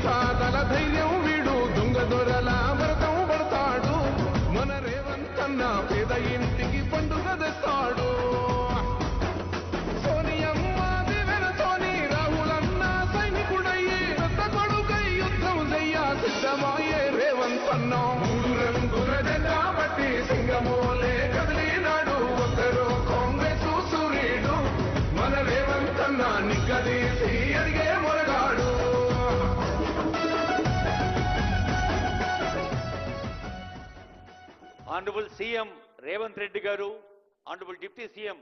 సాగల ధైర్యం వీడు దొంగ దొరల వ్రతం పడతాడు మన రేవంత్ అన్న పేద ఇంటికి పండుగ తెస్తాడు సోనియమ్మ దివెనతోని రాహులన్న సైనికుడయ్యి పెద్ద కొడుకై యుద్ధం చెయ్య సిద్ధమాయే రేవంత్ అన్న మూడు రంగుల జెండా బట్టి సింగమోలే కదిలినాడు ఒక్కరు కాంగ్రెస్ సూర్యుడు మన రేవంత్ అన్న నిగ్గదీసి అడిగే మొరగాడు ఆనరబుల్ సీఎం రేవంత్ రెడ్డి గారు, honourable deputy CM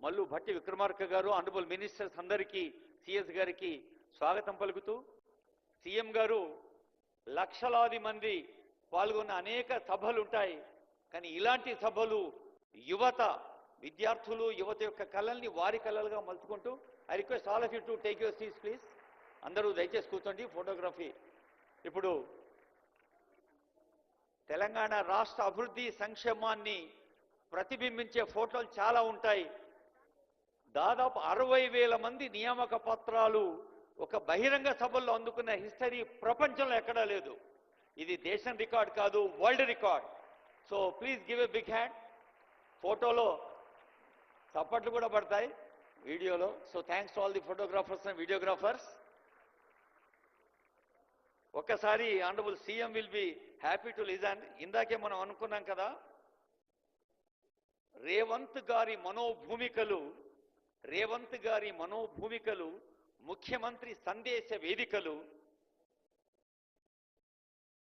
Mallu Bhatti Vikramarka గారు, ఆనరబుల్ మినిస్టర్స్ అందరికీ, సిఎస్ గారికి స్వాగతం పలుకుతూ, సీఎం గారు లక్షలాది మంది పాల్గొన్న అనేక సభలు ఉంటాయి, కానీ ఇలాంటి సభలు యువత, విద్యార్థులు, యువత యొక్క కళల్ని వారి కళలుగా మలుచుకుంటూ, I request all of you to take your seats please. అందరూ దయచేసి కూర్చోండి. ఫోటోగ్రఫీ. ఇప్పుడు తెలంగాణ రాష్ట్ర అభివృద్ధి సంక్షేమాన్ని ప్రతిబింబించే ఫోటోలు చాలా ఉంటాయి. దాదాపు 60,000 మంది నియామక పత్రాలు ఒక బహిరంగ సభల్లో అందుకున్న హిస్టరీ ప్రపంచంలో ఎక్కడా లేదు. ఇది దేశం రికార్డ్ కాదు, world record. So please give a big hand. ఫోటోలో చప్పట్లు కూడా పడతాయి వీడియోలో. So thanks to all the photographers and videographers. ఒక్కసారి honourable CM will be happy to listen. ఇందాకే మనం అనుకున్నాం కదా, రేవంత్ గారి మనోభూమికలు ముఖ్యమంత్రి సందేశ వేదికలు.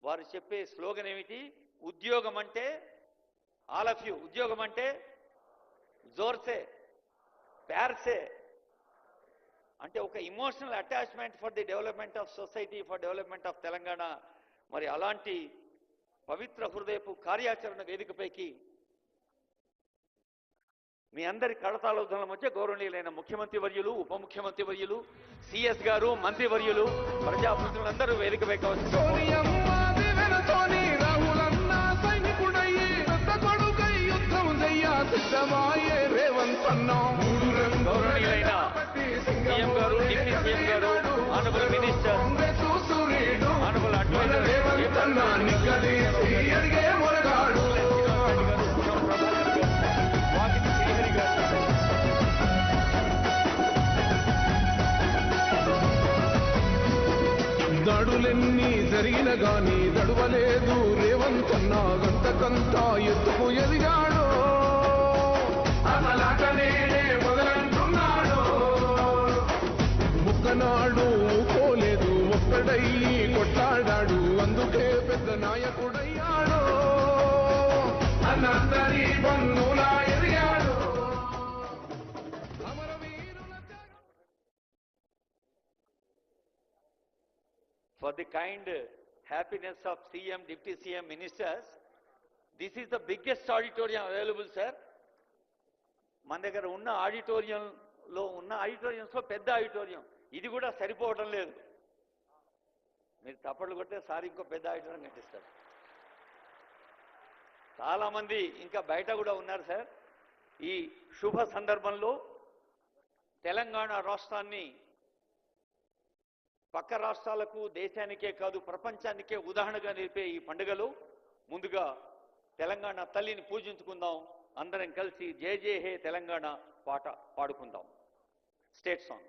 వారు చెప్పే స్లోగన్ ఏమిటి? ఉద్యోగం అంటే ఆల్ ఆఫ్ యూ, ఉద్యోగం అంటే జోర్సే, ప్యార్సే, అంటే ఒక emotional attachment for the development of society, for development of Telangana. మరి అలాంటి పవిత్ర హృదయపు కార్యాచరణ వేదికపైకి మీ అందరి కడతాలోధనల మధ్య గౌరవనీయులైన ముఖ్యమంత్రి వర్యులు, ఉప ముఖ్యమంత్రి వర్యులు, సిఎస్ గారు, మంత్రి వర్యులు, ప్రజాప్రతినిధులందరూ వేదికపైకి గౌరవనీయులైన సీఎం గారు, డిప్యూటీ సీఎం గారు, ఆనరబుల్ మినిస్టర్, ఆనరబుల్ అడ్వైజర్ దాడులెన్ని జరిగిన గాని దడువలేదు రేవంత్ అన్న గంతకంతా ఎత్తుకు ఎదిగాడు అసలాటనే మొదలంటున్నాడు ముక్కనాడు పోలేదు ఒక్కడయ్యి కొట్లాడాడు అందుకే పెద్ద నాయకుడయ్యాడు అన్నందరి బంధువులా ఎదిగాడు for the kind happiness of CM, Deputy CM, Ministers. This is the biggest auditorium available, sir. మన దగ్గర ఉన్న ఆడిటోరియంస్లో పెద్ద ఆడిటోరియం, ఇది కూడా సరిపోవడం లేదు. మీరు తప్పట్లు కొట్టే సార్ ఇంకో పెద్ద ఆడిటోరియం కట్టిస్తారు. చాలామంది ఇంకా బయట కూడా ఉన్నారు సార్. ఈ శుభ సందర్భంలో తెలంగాణ రాష్ట్రాన్ని పక్క రాష్ట్రాలకు, దేశానికే కాదు ప్రపంచానికే ఉదాహరణగా నిలిపే ఈ పండుగలో ముందుగా తెలంగాణ తల్లిని పూజించుకుందాం. అందరం కలిసి జై జై హే తెలంగాణ పాట పాడుకుందాం. State song.